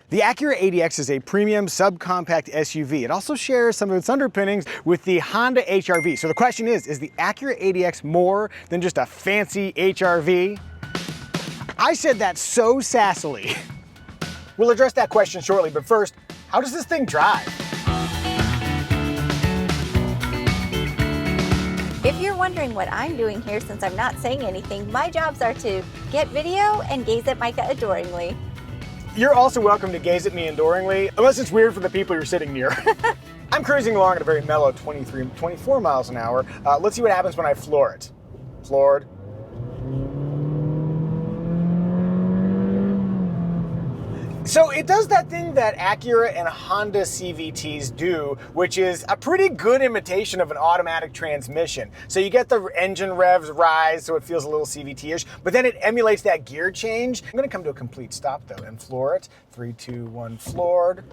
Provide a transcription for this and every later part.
The Acura ADX is a premium subcompact SUV. It also shares some of its underpinnings with the Honda HR-V. So the question is the Acura ADX more than just a fancy HR-V? I said that so sassily. We'll address that question shortly, but first, how does this thing drive? If you're wondering what I'm doing here since I'm not saying anything, my jobs are to get video and gaze at Micah adoringly. You're also welcome to gaze at me adoringly, unless it's weird for the people you're sitting near. I'm cruising along at a very mellow 24 miles an hour. Let's see what happens when I floor it. Floored. So it does that thing that Acura and Honda CVTs do, which is a pretty good imitation of an automatic transmission. So you get the engine revs rise, so it feels a little CVT-ish, but then it emulates that gear change. I'm gonna come to a complete stop though and floor it. 3, 2, 1, floored.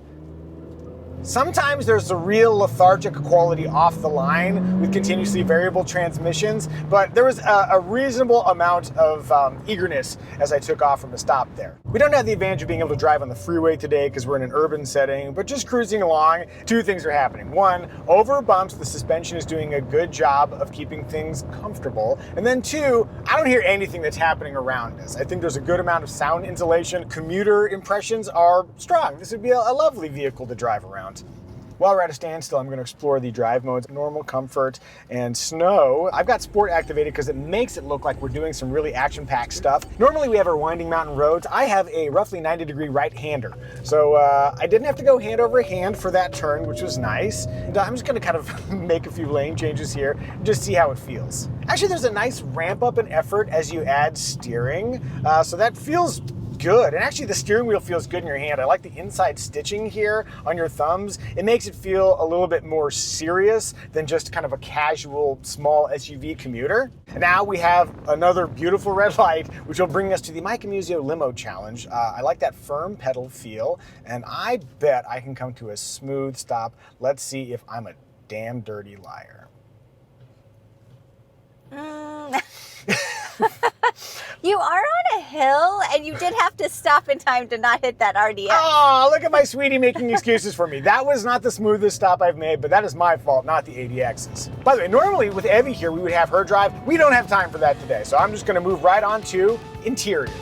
Sometimes there's a real lethargic quality off the line with continuously variable transmissions, but there was a reasonable amount of eagerness as I took off from the stop there. We don't have the advantage of being able to drive on the freeway today because we're in an urban setting, but just cruising along, two things are happening. One, over bumps, the suspension is doing a good job of keeping things comfortable. And then two, I don't hear anything that's happening around us. I think there's a good amount of sound insulation. Commuter impressions are strong. This would be a lovely vehicle to drive around. While we're at a standstill, I'm going to explore the drive modes, normal, comfort, and snow. I've got sport activated because it makes it look like we're doing some really action-packed stuff. Normally we have our winding mountain roads. I have a roughly 90-degree right-hander. So I didn't have to go hand over hand for that turn, which was nice. And I'm just going to kind of make a few lane changes here and just see how it feels. Actually, there's a nice ramp up in effort as you add steering. So that feels good. And actually the steering wheel feels good in your hand. I like the inside stitching here on your thumbs. It makes it feel a little bit more serious than just kind of a casual small SUV commuter. And now we have another beautiful red light, which will bring us to the Micah Muzio Limo Challenge. I like that firm pedal feel, and I bet I can come to a smooth stop. Let's see if I'm a damn dirty liar. You are on a hill, and you did have to stop in time to not hit that RDX. Oh, look at my sweetie making excuses for me. That was not the smoothest stop I've made, but that is my fault, not the ADX's. By the way, normally with Evie here, we would have her drive. We don't have time for that today, so I'm just gonna move right on to interior.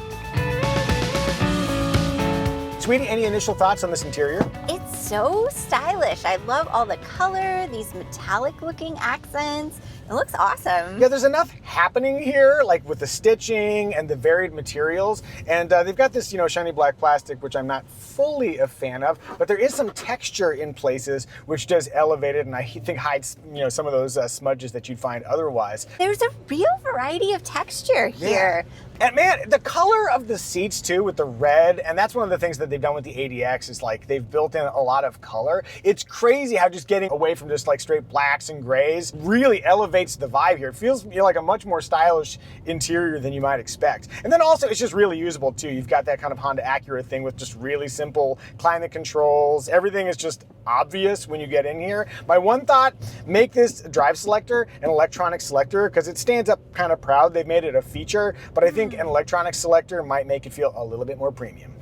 Sweetie, any initial thoughts on this interior? It's so stylish. I love all the color, these metallic looking accents. It looks awesome. Yeah, there's enough happening here, like with the stitching and the varied materials. And they've got this, shiny black plastic, which I'm not fully a fan of, but there is some texture in places, which does elevate it, and I think hides, some of those smudges that you'd find otherwise. There's a real variety of texture here. Yeah. And man, the color of the seats too, with the red, and that's one of the things that they've done with the ADX is like they've built in a lot of color. It's crazy how just getting away from just like straight blacks and grays really elevates the vibe here. It feels like a much more stylish interior than you might expect. And then also it's just really usable too. You've got that kind of Honda Acura thing with just really simple climate controls. Everything is just obvious when you get in here. My one thought, make this drive selector an electronic selector because it stands up kind of proud. They've made it a feature, but I think an electronic selector might make it feel a little bit more premium.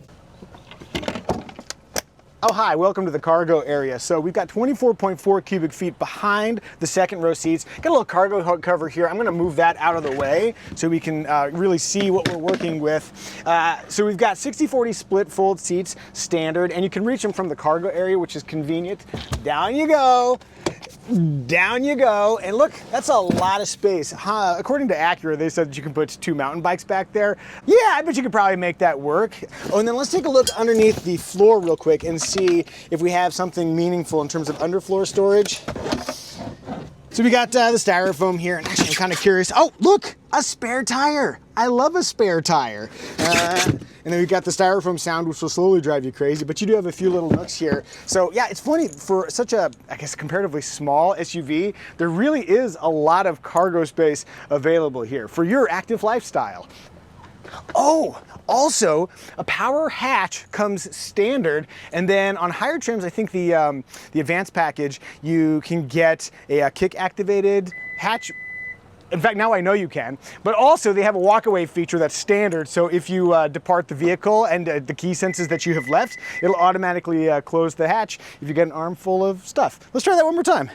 Oh, hi, welcome to the cargo area. So we've got 24.4 cubic feet behind the second row seats. Got a little cargo hook cover here. I'm gonna move that out of the way so we can really see what we're working with. So we've got 60/40 split fold seats, standard, and you can reach them from the cargo area, which is convenient. Down you go. Down you go, and look, that's a lot of space. According to Acura, they said that you can put 2 mountain bikes back there. Yeah, I bet you could probably make that work. Oh, and then let's take a look underneath the floor real quick and see if we have something meaningful in terms of underfloor storage. So we got the styrofoam here, and actually I'm kind of curious. Oh, look, a spare tire. I love a spare tire. And then we've got the styrofoam sound, which will slowly drive you crazy, but you do have a few little nooks here. So yeah, it's funny, for such a, I guess, comparatively small SUV, there really is a lot of cargo space available here for your active lifestyle. Oh, also, a power hatch comes standard, and then on higher trims, I think the advanced package, you can get a kick-activated hatch In fact, now I know you can. But also they have a walkaway feature that's standard. So if you depart the vehicle and the key senses that you have left, it'll automatically close the hatch if you get an armful of stuff. Let's try that one more time.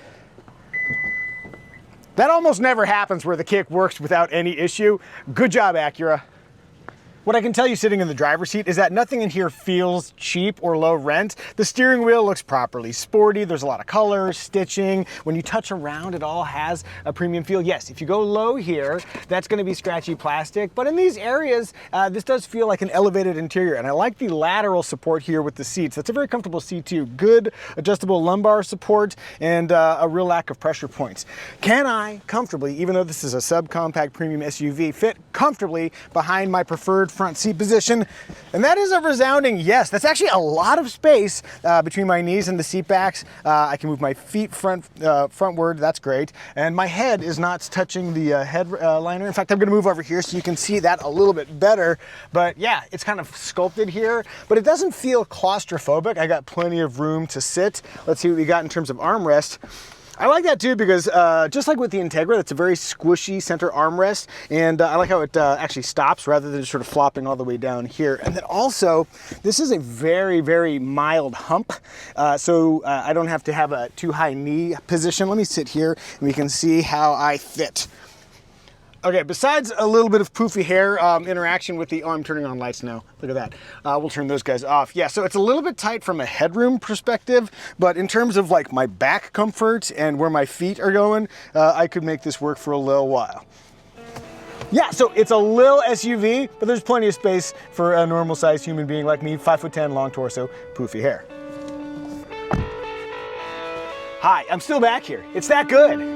That almost never happens where the kick works without any issue. Good job, Acura. What I can tell you sitting in the driver's seat is that nothing in here feels cheap or low rent. The steering wheel looks properly sporty. There's a lot of color, stitching. When you touch around, it all has a premium feel. Yes, if you go low here, that's gonna be scratchy plastic. But in these areas, this does feel like an elevated interior. And I like the lateral support here with the seats. That's a very comfortable seat too. Good adjustable lumbar support and a real lack of pressure points. Can I comfortably, even though this is a subcompact premium SUV, fit comfortably behind my preferred front seat position? And that is a resounding yes. That's actually a lot of space between my knees and the seat backs. I can move my feet frontward. That's great. And my head is not touching the headliner. In fact, I'm going to move over here so you can see that a little bit better. But yeah, it's kind of sculpted here, but it doesn't feel claustrophobic. I got plenty of room to sit. Let's see what we got in terms of armrest. I like that too because just like with the Integra, it's a very squishy center armrest, and I like how it actually stops rather than just sort of flopping all the way down here. And then also, this is a very, very mild hump, so I don't have to have a too high knee position. Let me sit here and we can see how I fit. Okay, besides a little bit of poofy hair interaction with the, oh, I'm turning on lights now. Look at that. We'll turn those guys off. Yeah, so it's a little bit tight from a headroom perspective, but in terms of like my back comfort and where my feet are going, I could make this work for a little while. Yeah, so it's a little SUV, but there's plenty of space for a normal sized human being like me, 5'10", long torso, poofy hair. Hi, I'm still back here. It's that good.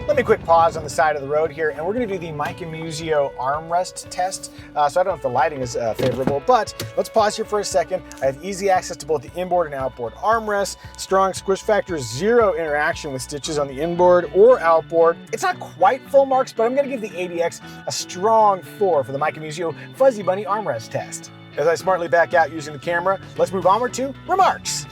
Let me quick pause on the side of the road here, and we're going to do the Micah Muzio armrest test. So I don't know if the lighting is favorable, but let's pause here for a second. I have easy access to both the inboard and outboard armrests, strong squish factor, zero interaction with stitches on the inboard or outboard. It's not quite full marks, but I'm going to give the ADX a strong 4 for the Micah Muzio Fuzzy Bunny armrest test. As I smartly back out using the camera, let's move onward to remarks.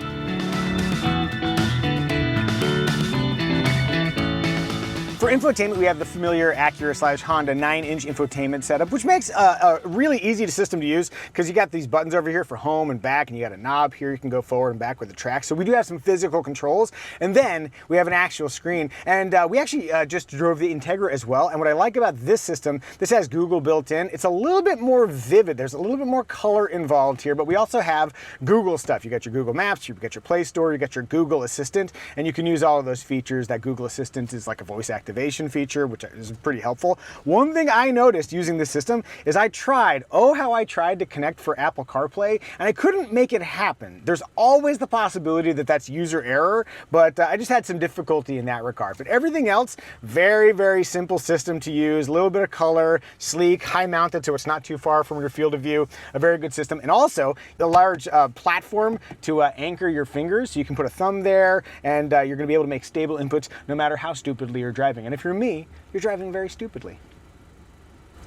For infotainment, we have the familiar Acura/Honda 9-inch infotainment setup, which makes a really easy system to use because you got these buttons over here for home and back, and you got a knob here you can go forward and back with the track. So we do have some physical controls, and then we have an actual screen. And we actually just drove the Integra as well. And what I like about this system, this has Google built in. It's a little bit more vivid. There's a little bit more color involved here, but we also have Google stuff. You got your Google Maps, you got your Play Store, you got your Google Assistant, and you can use all of those features. That Google Assistant is like a voice activation feature, which is pretty helpful. One thing I noticed using this system is I tried to connect for Apple CarPlay, and I couldn't make it happen. There's always the possibility that that's user error, but I just had some difficulty in that regard. But everything else, very, very simple system to use, a little bit of color, sleek, high mounted, so it's not too far from your field of view, a very good system. And also the large platform to anchor your fingers, so you can put a thumb there, and you're gonna be able to make stable inputs no matter how stupidly you're driving. And if you're me, you're driving very stupidly.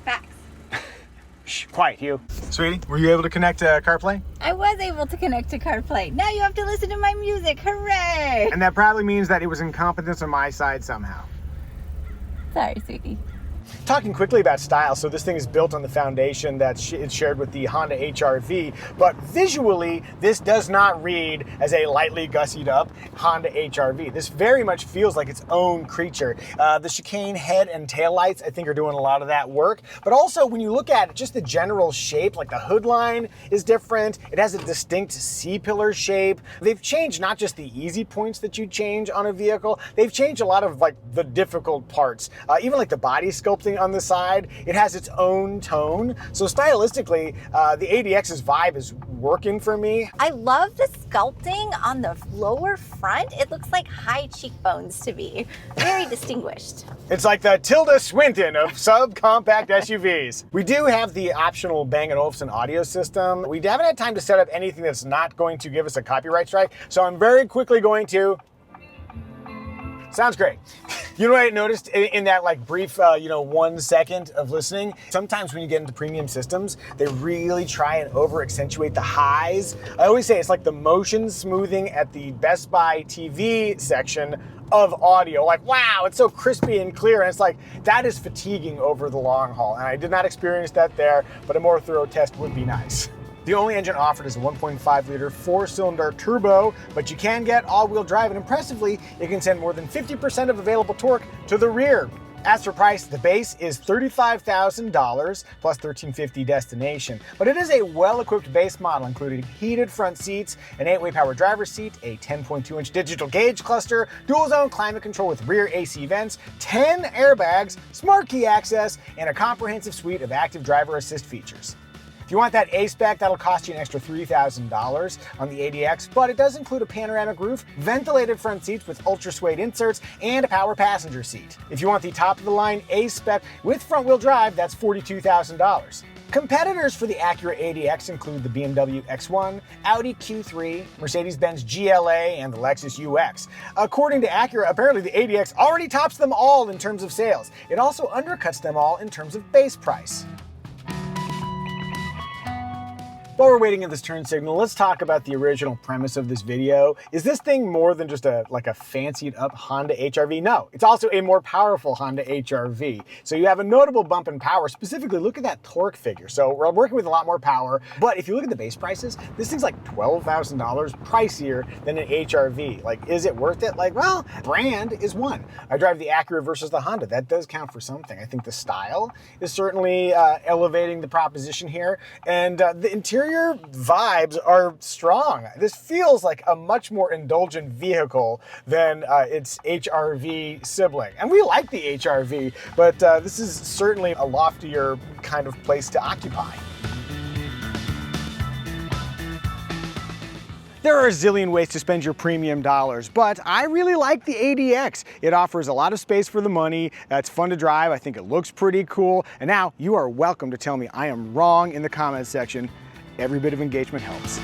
Facts. Shh, quiet, you. Sweetie, were you able to connect to CarPlay? I was able to connect to CarPlay. Now you have to listen to my music. Hooray! And that probably means that it was incompetence on my side somehow. Sorry, sweetie. Talking quickly about style, so this thing is built on the foundation that's it's shared with the Honda HR-V, but visually, this does not read as a lightly gussied up Honda HR-V. This very much feels like its own creature. The chicane head and taillights, I think, are doing a lot of that work, but also when you look at it, just the general shape, like the hood line is different. It has a distinct C-pillar shape. They've changed not just the easy points that you change on a vehicle, they've changed a lot of like the difficult parts. Even like the body sculpting on the side, it has its own tone. So stylistically, the ADX's vibe is working for me. I love the sculpting on the lower front. It looks like high cheekbones to me. Very distinguished. It's like the Tilda Swinton of subcompact SUVs. We do have the optional Bang & Olufsen audio system. We haven't had time to set up anything that's not going to give us a copyright strike, so I'm very quickly going to Sounds great. You know what I noticed in that like brief, 1 second of listening? Sometimes when you get into premium systems, they really try and over accentuate the highs. I always say it's like the motion smoothing at the Best Buy TV section of audio. Like, wow, it's so crispy and clear. And it's like, that is fatiguing over the long haul. And I did not experience that there, but a more thorough test would be nice. The only engine offered is a 1.5 liter 4-cylinder turbo, but you can get all-wheel drive, and impressively, it can send more than 50% of available torque to the rear. As for price, the base is $35,000 plus $1,350 destination, but it is a well-equipped base model, including heated front seats, an 8-way power driver's seat, a 10.2-inch digital gauge cluster, dual-zone climate control with rear AC vents, 10 airbags, smart key access, and a comprehensive suite of active driver assist features. If you want that A-Spec, that'll cost you an extra $3,000 on the ADX, but it does include a panoramic roof, ventilated front seats with ultra suede inserts, and a power passenger seat. If you want the top-of-the-line A-Spec with front-wheel drive, that's $42,000. Competitors for the Acura ADX include the BMW X1, Audi Q3, Mercedes-Benz GLA, and the Lexus UX. According to Acura, apparently the ADX already tops them all in terms of sales. It also undercuts them all in terms of base price. While we're waiting at this turn signal, let's talk about the original premise of this video. Is this thing more than just a fancied up Honda HR-V? No, it's also a more powerful Honda HR-V. So you have a notable bump in power. Specifically, look at that torque figure. So we're working with a lot more power, but if you look at the base prices, this thing's like $12,000 pricier than an HR-V. Like, is it worth it? Like, well, brand is one. I drive the Acura versus the Honda. That does count for something. I think the style is certainly elevating the proposition here, and the interior vibes are strong. This feels like a much more indulgent vehicle than its HR-V sibling. And we like the HR-V, but this is certainly a loftier kind of place to occupy. There are a zillion ways to spend your premium dollars, but I really like the ADX. It offers a lot of space for the money, it's fun to drive, I think it looks pretty cool, and now you are welcome to tell me I am wrong in the comments section. Every bit of engagement helps.